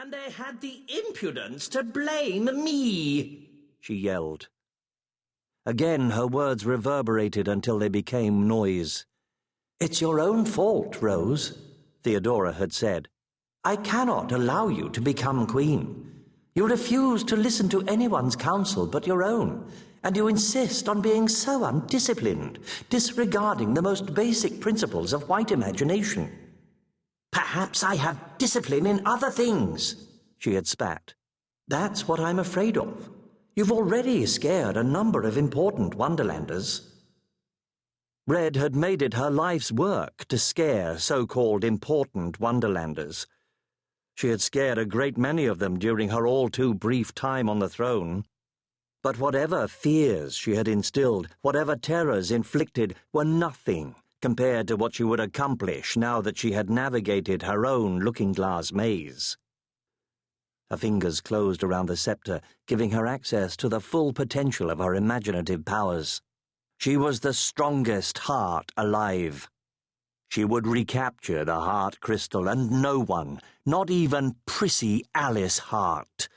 And they had the impudence to blame me, she yelled. Again her words reverberated until they became noise. It's your own fault, Rose, Theodora had said. I cannot allow you to become queen. You refuse to listen to anyone's counsel but your own, and you insist on being so undisciplined, disregarding the most basic principles of white imagination. Perhaps I have discipline in other things, she had spat. That's what I'm afraid of. You've already scared a number of important Wonderlanders. Red had made it her life's work to scare so-called important Wonderlanders. She had scared a great many of them during her all-too-brief time on the throne. But whatever fears she had instilled, whatever terrors inflicted, were nothing compared to what she would accomplish now that she had navigated her own looking-glass maze. Her fingers closed around the scepter, giving her access to the full potential of her imaginative powers. She was the strongest heart alive. She would recapture the heart crystal, and no one, not even prissy Alyss Hart,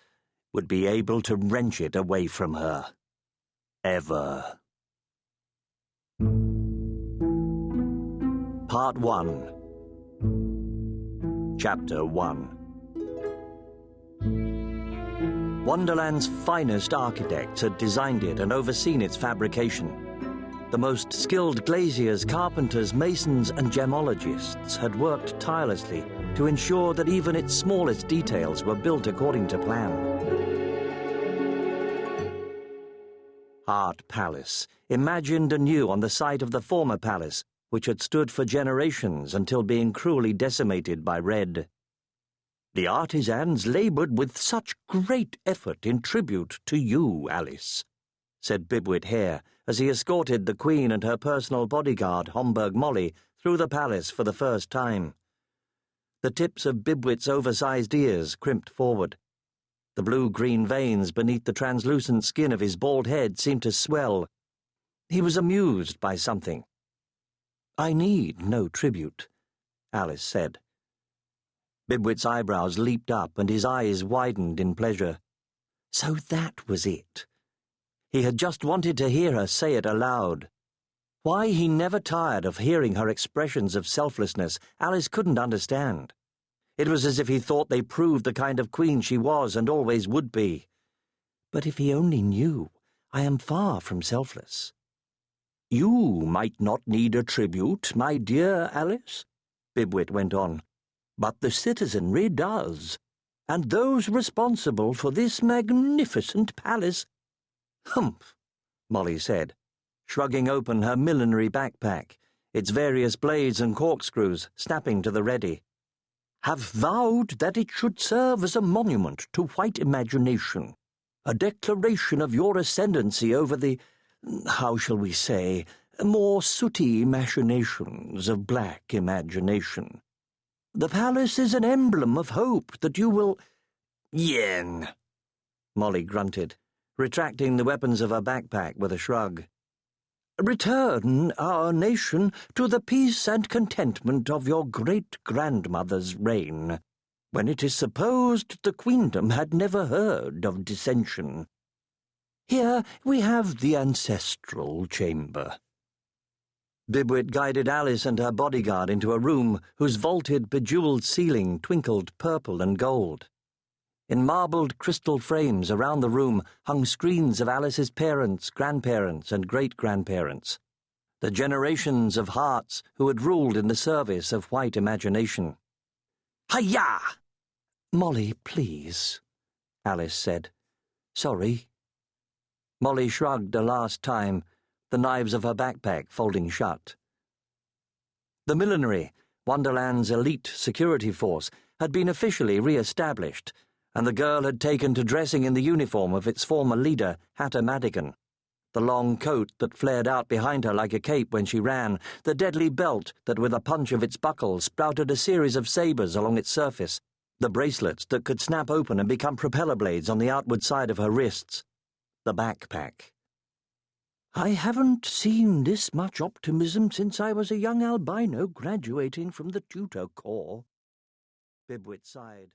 would be able to wrench it away from her. Ever. Part 1. Chapter 1. Wonderland's finest architects had designed it and overseen its fabrication. The most skilled glaziers, carpenters, masons, and gemologists had worked tirelessly to ensure that even its smallest details were built according to plan. Hart Palace, imagined anew on the site of the former palace, which had stood for generations until being cruelly decimated by Red. The artisans laboured with such great effort in tribute to you, Alyss, said Bibwit Hare, as he escorted the Queen and her personal bodyguard, Homburg Molly, through the palace for the first time. The tips of Bibwit's oversized ears crimped forward. The blue-green veins beneath the translucent skin of his bald head seemed to swell. He was amused by something. I need no tribute, Alyss said. Bibwit's eyebrows leaped up and his eyes widened in pleasure. So that was it. He had just wanted to hear her say it aloud. Why he never tired of hearing her expressions of selflessness, Alyss couldn't understand. It was as if he thought they proved the kind of queen she was and always would be. But if he only knew, I am far from selfless. You might not need a tribute, my dear Alyss, Bibwit went on, but the citizenry does, and those responsible for this magnificent palace— Humph, Molly said, shrugging open her millinery backpack, its various blades and corkscrews snapping to the ready. Have vowed that it should serve as a monument to white imagination, a declaration of your ascendancy over the, how shall we say, more sooty machinations of black imagination. The palace is an emblem of hope that you will— Yen, Molly grunted, retracting the weapons of her backpack with a shrug. Return our nation to the peace and contentment of your great-grandmother's reign, when it is supposed the queendom had never heard of dissension. Here we have the ancestral chamber. Bibwit guided Alyss and her bodyguard into a room whose vaulted, bejewelled ceiling twinkled purple and gold. In marbled crystal frames around the room hung screens of Alyss's parents, grandparents, and great-grandparents, the generations of hearts who had ruled in the service of white imagination. Hi-ya! Molly, please, Alyss said. Sorry. Molly shrugged a last time, the knives of her backpack folding shut. The millinery, Wonderland's elite security force, had been officially re-established, and the girl had taken to dressing in the uniform of its former leader, Hatter Madigan. The long coat that flared out behind her like a cape when she ran, the deadly belt that with a punch of its buckle sprouted a series of sabres along its surface, the bracelets that could snap open and become propeller blades on the outward side of her wrists, the backpack. I haven't seen this much optimism since I was a young albino graduating from the tutor corps, Bibwit sighed.